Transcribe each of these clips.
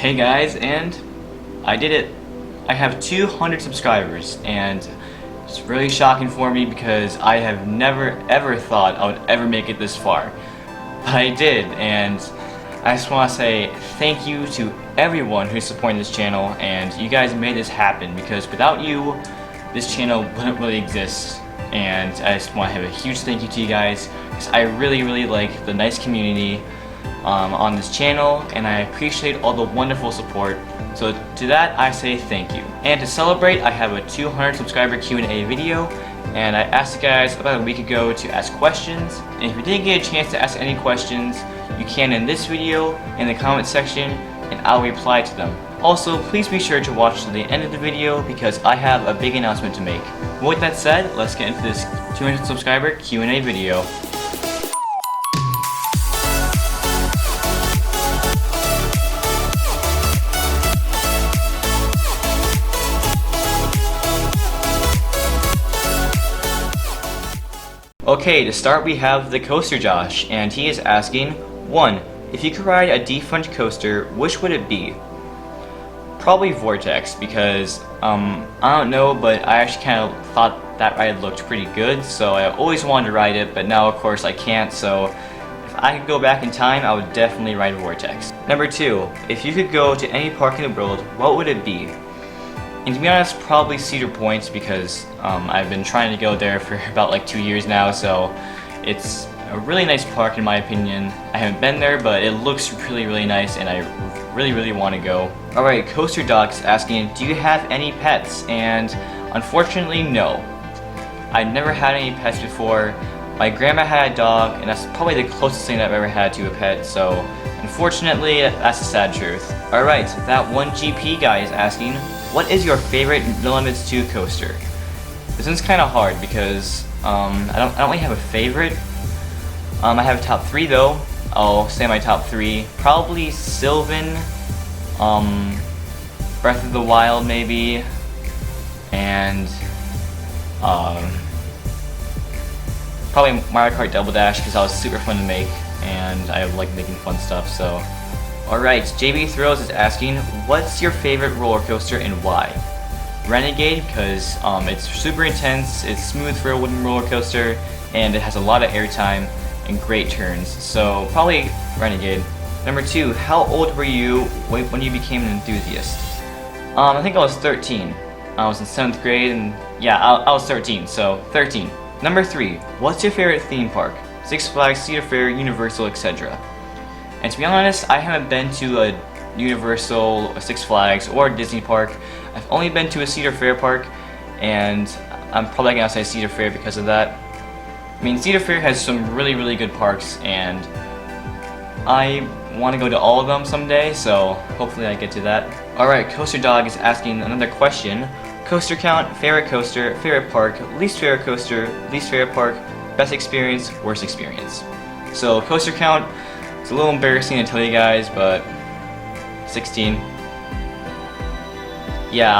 Hey guys, and I did it. I have 200 subscribers, and it's really shocking for me because I have never ever thought I would ever make it this far. But I did, and I just want to say thank you to everyone who's supporting this channel, and you guys made this happen because without you, this channel wouldn't really exist. And I just want to have a huge thank you to you guys because I really like the nice community on this channel, and I appreciate all the wonderful support. So to that I say thank you. And to celebrate, I have a 200 subscriber Q&A video, and I asked you guys about a week ago to ask questions. And if you didn't get a chance to ask any questions, you can in this video, in the comment section, and I'll reply to them. Also, please be sure to watch to the end of the video because I have a big announcement to make. With that said, let's get into this 200 subscriber Q&A video. Okay, to start we have the Coaster Josh, and he is asking, 1. If you could ride a defunct coaster, which would it be? Probably Vortex, because, I don't know, but I actually kind of thought that ride looked pretty good, so I always wanted to ride it, but now of course I can't, so if I could go back in time, I would definitely ride Vortex. Number 2. If you could go to any park in the world, what would it be? And to be honest, probably Cedar Point because I've been trying to go there for about like 2 years now, so it's a really nice park in my opinion. I haven't been there, but it looks really nice, and I really want to go. Alright, Coaster Dog's asking, do you have any pets? And unfortunately, no. I've never had any pets before. My grandma had a dog, and that's probably the closest thing I've ever had to a pet, so unfortunately, that's the sad truth. Alright, that 1GP guy is asking, what is your favorite No Limits 2 coaster? This one's kind of hard because I don't really have a favorite. I have a top 3 though. I'll say my top 3. Probably Sylvan, Breath of the Wild maybe, and probably Mario Kart Double Dash because that was super fun to make, and I like making fun stuff. So. Alright, JB Thrills is asking, what's your favorite roller coaster and why? Renegade, because it's super intense, it's smooth for a wooden roller coaster, and it has a lot of airtime and great turns, so probably Renegade. Number 2, how old were you when you became an enthusiast? I think I was 13. I was in 7th grade, and yeah, I was 13, so 13. Number 3, what's your favorite theme park? Six Flags, Cedar Fair, Universal, etc. And to be honest, I haven't been to a Universal, a Six Flags, or a Disney park. I've only been to a Cedar Fair park, and I'm probably gonna say Cedar Fair because of that. I mean, Cedar Fair has some really good parks, and I want to go to all of them someday, so hopefully I get to that. Alright, Coaster Dog is asking another question. Coaster count, favorite coaster, favorite park, least favorite coaster, least favorite park, best experience, worst experience. So, coaster count, it's a little embarrassing to tell you guys, but 16. Yeah,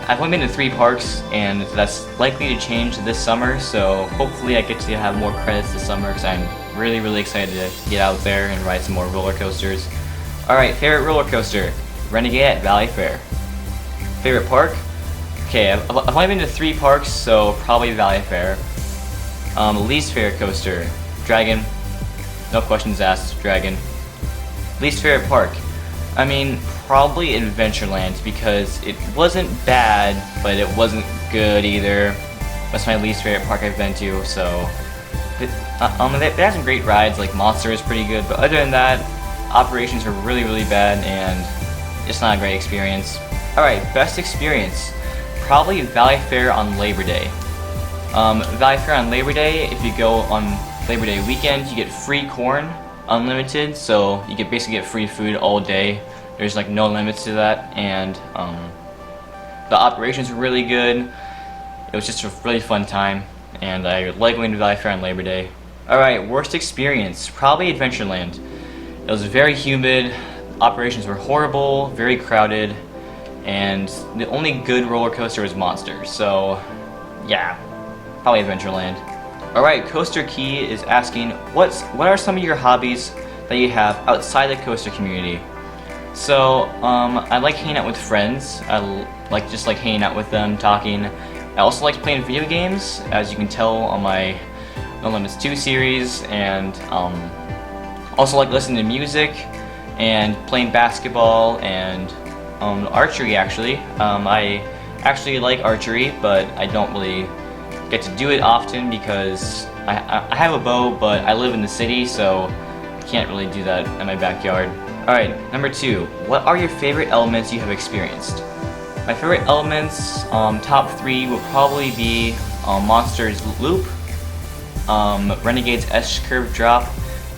I've only been to 3 parks, and that's likely to change this summer, so hopefully I get to have more credits this summer because I'm really excited to get out there and ride some more roller coasters. Alright, favorite roller coaster, Renegade at Valley Fair. Favorite park? Okay, I've only been to 3 parks, so probably Valley Fair. Least favorite coaster, Dragon. No questions asked, Dragon. Least favorite park? I mean, probably Adventureland because it wasn't bad, but it wasn't good either. That's my least favorite park I've been to, so... they have some great rides, like Monster is pretty good, but other than that, operations are really bad, and it's not a great experience. Alright, best experience. Probably Valley Fair on Labor Day. Valley Fair on Labor Day, if you go on Labor Day weekend, you get free corn, unlimited, so you can basically get free food all day. There's like no limits to that, and the operations were really good. It was just a really fun time, and I like going to Valley Fair on Labor Day. Alright, worst experience, probably Adventureland. It was very humid, operations were horrible, very crowded, and the only good roller coaster was Monster, so yeah, probably Adventureland. Alright, Coaster Key is asking, what are some of your hobbies that you have outside the coaster community? So, I like hanging out with friends. Like just like hanging out with them, talking. I also like playing video games, as you can tell on my No Limits 2 series, and also like listening to music and playing basketball and archery actually. I actually like archery, but I don't really get to do it often because I have a bow, but I live in the city, so I can't really do that in my backyard. Alright, number 2. What are your favorite elements you have experienced? My favorite elements, top 3 would probably be Monsters Loop, Renegade's S-Curve Drop,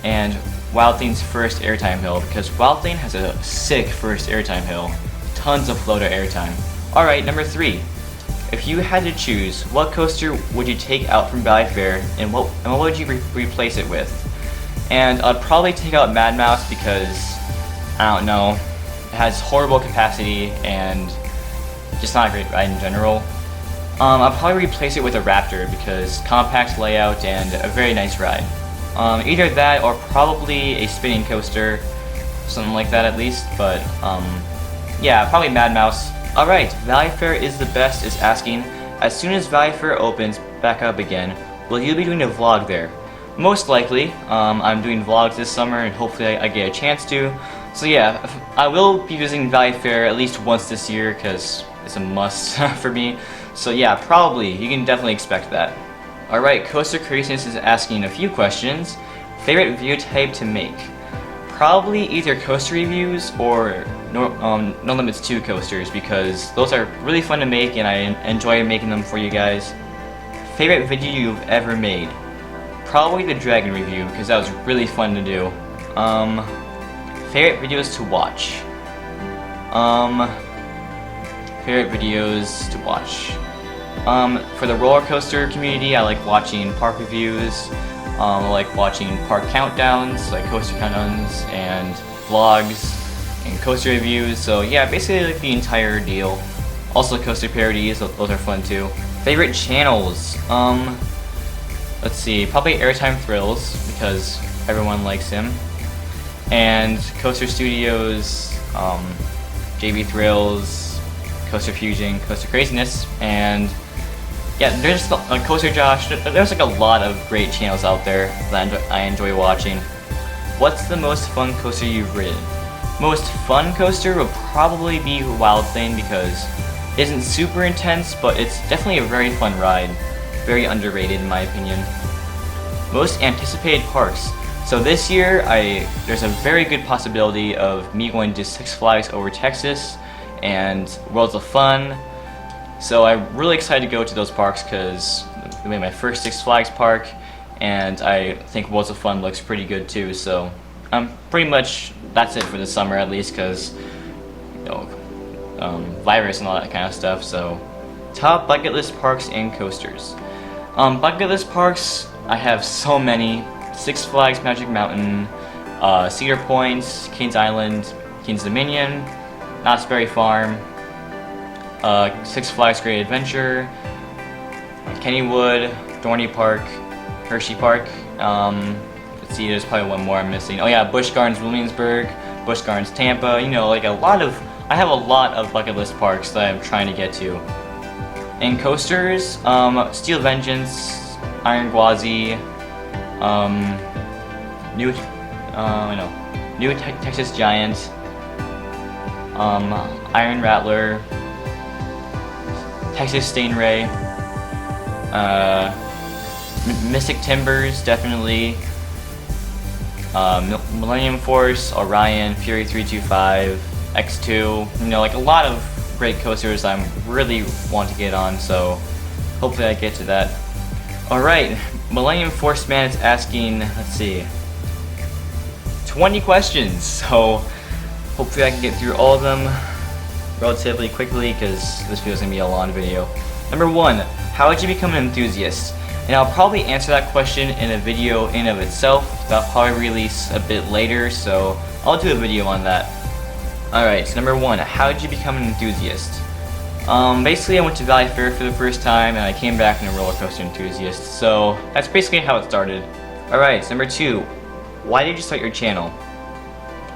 and Wild Thing's first airtime hill, because Wild Thing has a sick first airtime hill. Tons of floater airtime. Alright, number 3. If you had to choose, what coaster would you take out from Valley Fair, and what would you replace it with? And I'd probably take out Mad Mouse because, I don't know, it has horrible capacity and just not a great ride in general. I'll probably replace it with a Raptor because compact layout and a very nice ride. Either that or probably a spinning coaster, something like that at least, but yeah, probably Mad Mouse. Alright, Valley Fair is the best is asking, as soon as Valley Fair opens back up again, will you be doing a vlog there? Most likely. I'm doing vlogs this summer and hopefully I get a chance to. So yeah, I will be visiting Valley Fair at least once this year because it's a must for me. So yeah, probably. You can definitely expect that. Alright, Coaster Craziness is asking a few questions. Favorite video type to make? Probably either coaster reviews or No Limits 2 coasters because those are really fun to make and I enjoy making them for you guys. Favorite video you've ever made? Probably the Dragon review because that was really fun to do. Favorite videos to watch? Favorite videos to watch? For the roller coaster community, I like watching park reviews. I like watching park countdowns, like coaster countdowns and vlogs and coaster reviews. So yeah, basically like the entire deal. Also coaster parodies, those are fun too. Favorite channels? Let's see, probably Airtime Thrills because everyone likes him. And Coaster Studios, JB Thrills, Coaster Fusion, Coaster Craziness, and yeah, there's Coaster Josh. There's like a lot of great channels out there that I enjoy watching. What's the most fun coaster you've ridden? Most fun coaster would probably be Wild Thing because it isn't super intense, but it's definitely a very fun ride. Very underrated in my opinion. Most anticipated parks. So this year, there's a very good possibility of me going to Six Flags Over Texas and Worlds of Fun. So I'm really excited to go to those parks because it made my first Six Flags park, and I think Worlds of Fun looks pretty good too. So pretty much that's it for the summer at least because you know, virus and all that kind of stuff. So top bucket list parks and coasters. Bucket list parks, I have so many. Six Flags Magic Mountain, Cedar Point, Kings Island, Kings Dominion, Knott's Berry Farm, Six Flags Great Adventure, Kennywood, Dorney Park, Hershey Park. Let's see, there's probably one more I'm missing. Oh yeah, Busch Gardens Williamsburg, Busch Gardens Tampa. You know, like I have a lot of bucket list parks that I'm trying to get to. And coasters, Steel Vengeance, Iron Gwazi, New Texas Giant, Iron Rattler, Texas Stingray, Mystic Timbers, definitely, Millennium Force, Orion, Fury 325, X2, you know, like a lot of great coasters I really want to get on, so hopefully I get to that. Alright, Millennium Force Man is asking, let's see, 20 questions, so hopefully I can get through all of them relatively quickly because this video is going to be a long video. Number 1, how did you become an enthusiast? And I'll probably answer that question in a video in of itself. That'll probably release a bit later, so I'll do a video on that. Alright, so number 1, how did you become an enthusiast? Basically I went to Valley Fair for the first time and I came back in a roller coaster enthusiast, so that's basically how it started. Alright, so number 2, why did you start your channel?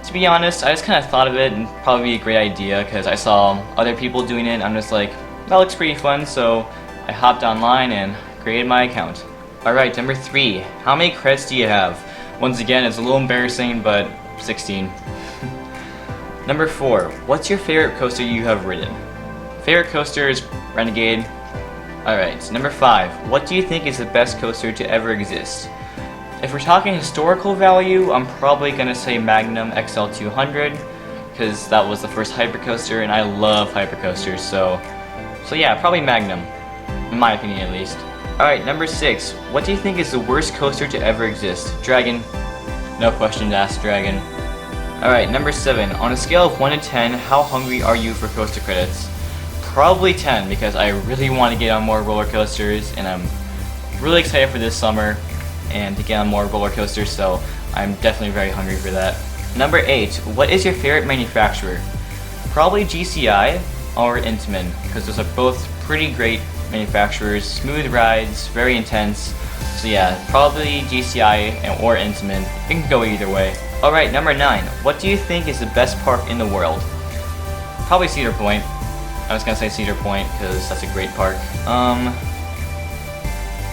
To be honest, I just kind of thought of it and probably be a great idea because I saw other people doing it and I'm just like, that looks pretty fun, so I hopped online and created my account. Alright, number 3. How many credits do you have? Once again, it's a little embarrassing, but 16. Number 4. What's your favorite coaster you have ridden? Favorite coaster is Renegade. Alright, number 5. What do you think is the best coaster to ever exist? If we're talking historical value, I'm probably gonna say Magnum XL200 because that was the first hypercoaster and I love hypercoasters, so yeah, probably Magnum, in my opinion at least. Alright, number 6. What do you think is the worst coaster to ever exist? Dragon. No questions asked, Dragon. Alright, number 7. On a scale of 1 to 10, how hungry are you for coaster credits? Probably 10 because I really want to get on more roller coasters and I'm really excited for this summer and to get on more roller coasters, so I'm definitely very hungry for that. Number 8. What is your favorite manufacturer? Probably GCI or Intamin because those are both pretty great manufacturers, smooth rides, very intense. So yeah, probably GCI or Intamin. It can go either way. Alright, number 9. What do you think is the best park in the world? Probably Cedar Point. I was gonna say Cedar Point because that's a great park.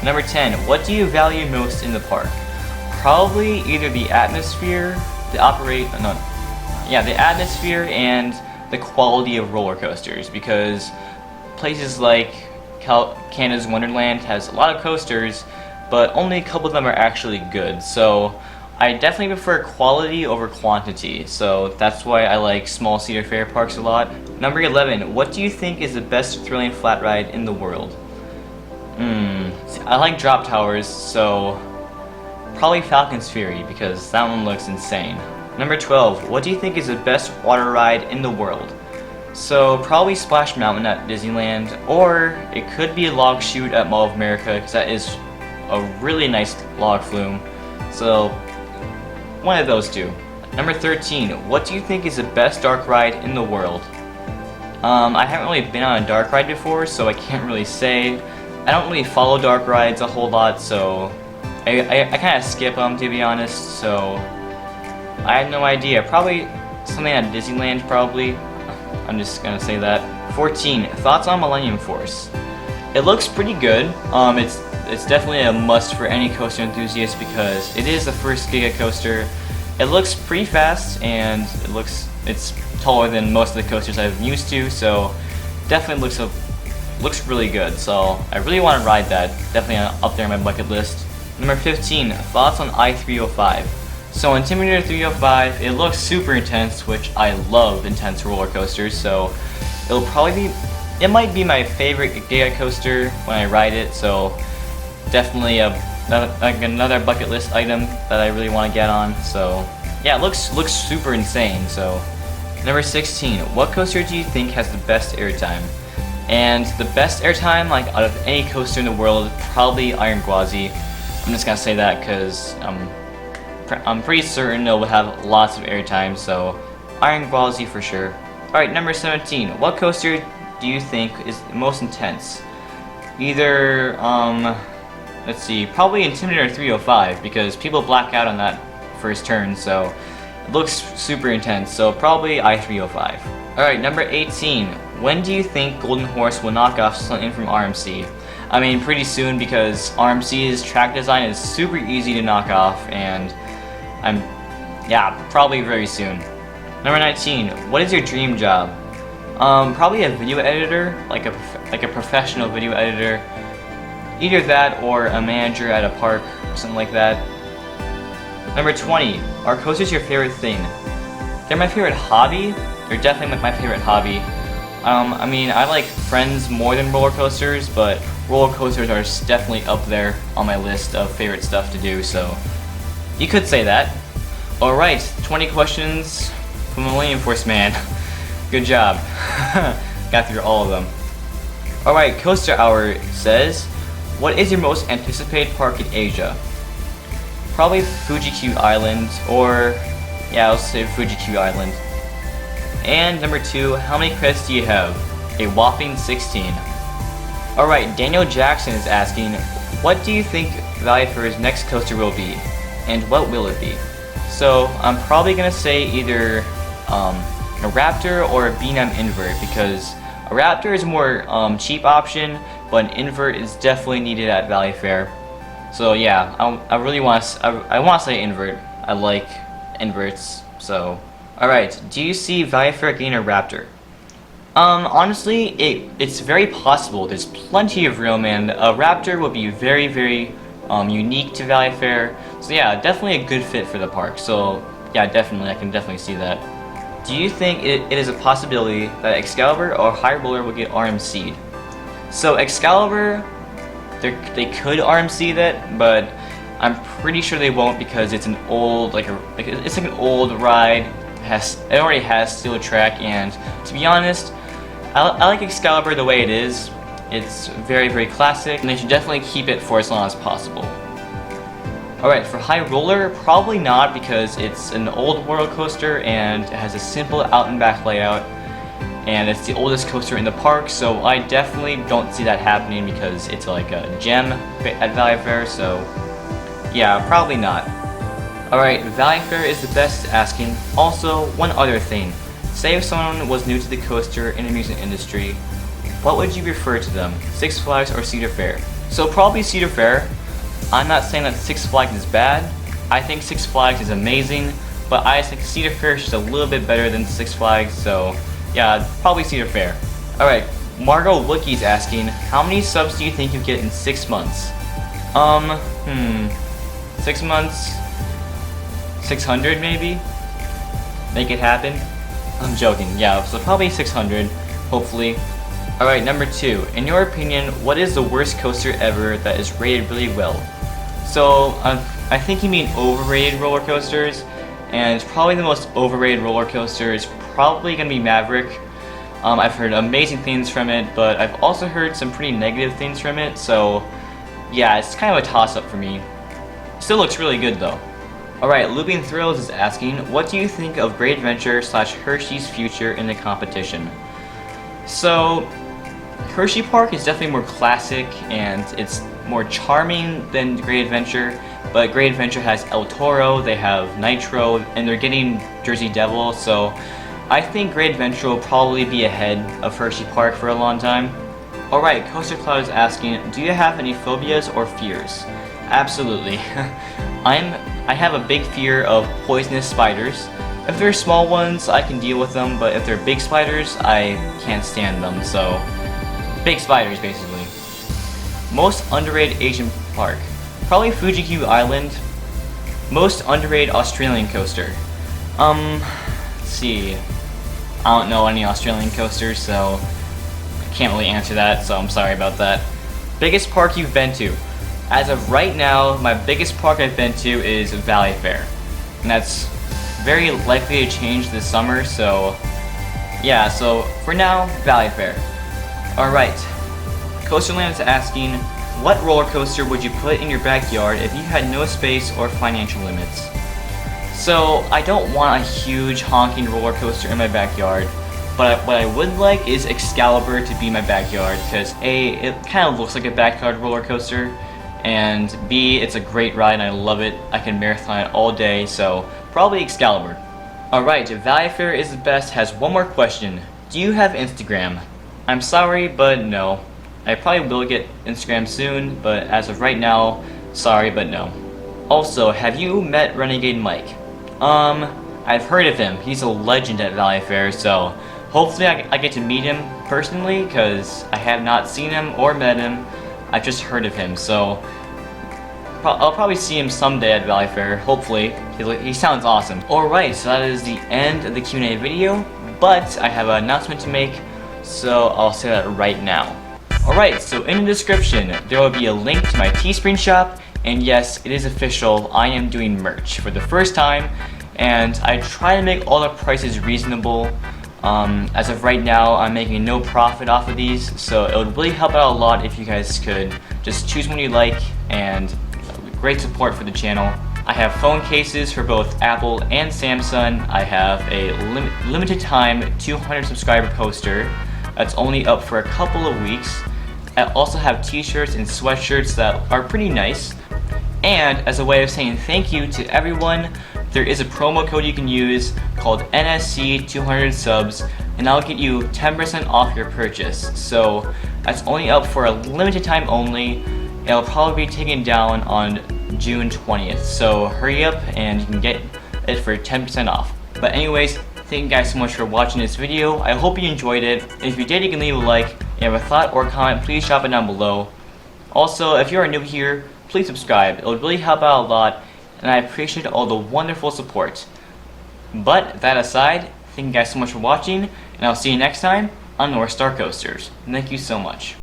Number 10. What do you value most in the park? Probably either the atmosphere, the atmosphere and the quality of roller coasters because places like Canada's Wonderland has a lot of coasters, but only a couple of them are actually good. So I definitely prefer quality over quantity, so that's why I like small Cedar Fair parks a lot. Number 11. What do you think is the best thrilling flat ride in the world? I like drop towers, so probably Falcon's Fury because that one looks insane. Number 12. What do you think is the best water ride in the world? So probably Splash Mountain at Disneyland, or it could be a log chute at Mall of America because that is a really nice log flume. So one of those two. Number 13. What do you think is the best dark ride in the world? I haven't really been on a dark ride before, so I can't really say. I don't really follow dark rides a whole lot, so I kind of skip them to be honest, so I have no idea. Probably something at Disneyland, probably. I'm just gonna say that. 14. Thoughts on Millennium Force? It looks pretty good. It's definitely a must for any coaster enthusiast because it is the first Giga coaster. It looks pretty fast and it's taller than most of the coasters I've been used to, so definitely looks really good. So I really want to ride that. Definitely up there on my bucket list. Number 15. Thoughts on I-305? So Intimidator 305, it looks super intense, which I love intense roller coasters, so it might be my favorite Giga coaster when I ride it, so definitely another bucket list item that I really want to get on. So yeah, it looks super insane. So number 16. What coaster do you think has the best airtime? And the best airtime, like out of any coaster in the world, probably Iron Gwazi. I'm just gonna say that because I'm pretty certain it will have lots of airtime, so Iron Gwazi for sure. Alright, number 17. What coaster do you think is most intense? Either, let's see, probably Intimidator 305 because people black out on that first turn, so it looks super intense, so probably I-305. Alright, number 18. When do you think Golden Horse will knock off something from RMC? I mean, pretty soon because RMC's track design is super easy to knock off, and probably very soon. Number 19. What is your dream job? Probably a video editor, like a professional video editor. Either that or a manager at a park or something like that. Number 20. Are coasters your favorite thing? They're my favorite hobby. They're definitely my favorite hobby. I mean, I like Friends more than roller coasters, but roller coasters are definitely up there on my list of favorite stuff to do, so you could say that. Alright, 20 questions from Millennium Force Man. Good job. Got through all of them. Alright, Coaster Hour says, what is your most anticipated park in Asia? Probably Fuji-Q Island, or yeah, I'll say Fuji-Q Island. And number 2, how many credits do you have? A whopping 16. Alright, Daniel Jackson is asking, what do you think Valley Fair's next coaster will be? And what will it be? So I'm probably gonna say either a Raptor or a B&M invert, because a Raptor is a more cheap option, but an invert is definitely needed at Valley Fair. So yeah, I really want to. I want to say invert. I like inverts. So, all right. Do you see Valley Fair getting a Raptor? Honestly, it's very possible. There's plenty of room, and a Raptor would be very, very unique to Valley Fair. So yeah, definitely a good fit for the park. So yeah, definitely, I can definitely see that. Do you think it is a possibility that Excalibur or High Roller will get RMC'd? So Excalibur, they could RMC that, but I'm pretty sure they won't, because it's an old, it's like an old ride. It already has steel track, and to be honest, I like Excalibur the way it is. It's very, very classic, and they should definitely keep it for as long as possible. Alright, for High Roller, probably not, because it's an old roller coaster and it has a simple out and back layout, and it's the oldest coaster in the park, so I definitely don't see that happening, because it's like a gem at Valley Fair, so yeah, probably not. Alright, Valley Fair is the best asking. Also, one other thing. Say if someone was new to the coaster and amusement industry, what would you refer to them? Six Flags or Cedar Fair? So probably Cedar Fair. I'm not saying that Six Flags is bad. I think Six Flags is amazing, but I think Cedar Fair is just a little bit better than Six Flags, so yeah, probably Cedar Fair. Alright, Margot Wookie's asking, how many subs do you think you get in 6 months? 6 months? 600 maybe? Make it happen? I'm joking, yeah, so probably 600, hopefully. Alright, number 2. In your opinion, what is the worst coaster ever that is rated really well? So, I think you mean overrated roller coasters, and probably the most overrated roller coaster is probably going to be Maverick. I've heard amazing things from it, but I've also heard some pretty negative things from it, so yeah, it's kind of a toss-up for me. Still looks really good though. Alright, Looping Thrills is asking, what do you think of Great Adventure / Hershey's future in the competition? So, Hershey Park is definitely more classic and it's more charming than Great Adventure, but Great Adventure has El Toro, they have Nitro, and they're getting Jersey Devil, so I think Great Adventure will probably be ahead of Hershey Park for a long time. Alright, Coaster Cloud is asking, do you have any phobias or fears? Absolutely. I have a big fear of poisonous spiders. If they're small ones, I can deal with them, but if they're big spiders, I can't stand them, so big spiders, basically. Most underrated Asian park. Probably Fuji-Q Island. Most underrated Australian coaster. Let's see. I don't know any Australian coasters, so I can't really answer that, so I'm sorry about that. Biggest park you've been to. As of right now, my biggest park I've been to is Valley Fair. And that's very likely to change this summer, so yeah, so for now, Valley Fair. Alright, Coasterland is asking, what roller coaster would you put in your backyard if you had no space or financial limits? So, I don't want a huge honking roller coaster in my backyard, but what I would like is Excalibur to be my backyard, because A, it kind of looks like a backyard roller coaster, and B, it's a great ride and I love it. I can marathon it all day, so probably Excalibur. Alright, Valley Fair is the best has one more question. Do you have Instagram? I'm sorry, but no. I probably will get Instagram soon, but as of right now, sorry, but no. Also, have you met Renegade Mike? I've heard of him. He's a legend at Valley Fair, so hopefully I get to meet him personally, because I have not seen him or met him. I've just heard of him, so I'll probably see him someday at Valley Fair, hopefully. He sounds awesome. Alright, so that is the end of the Q&A video, but I have an announcement to make, so I'll say that right now. Alright, so in the description, there will be a link to my Teespring shop, and yes, it is official, I am doing merch for the first time, and I try to make all the prices reasonable. As of right now, I'm making no profit off of these, so it would really help out a lot if you guys could just choose one you like, and great support for the channel. I have phone cases for both Apple and Samsung. I have a limited time 200 subscriber poster that's only up for a couple of weeks. I also have t-shirts and sweatshirts that are pretty nice. And as a way of saying thank you to everyone, there is a promo code you can use called NSC200 subs, and that'll get you 10% off your purchase. So that's only up for a limited time only. It'll probably be taken down on June 20th. So hurry up and you can get it for 10% off. But anyways, thank you guys so much for watching this video. I hope you enjoyed it. If you did, you can leave a like. If you have a thought or comment, please drop it down below. Also, if you are new here, please subscribe. It would really help out a lot, and I appreciate all the wonderful support. But that aside, thank you guys so much for watching, and I'll see you next time on North Star Coasters. Thank you so much.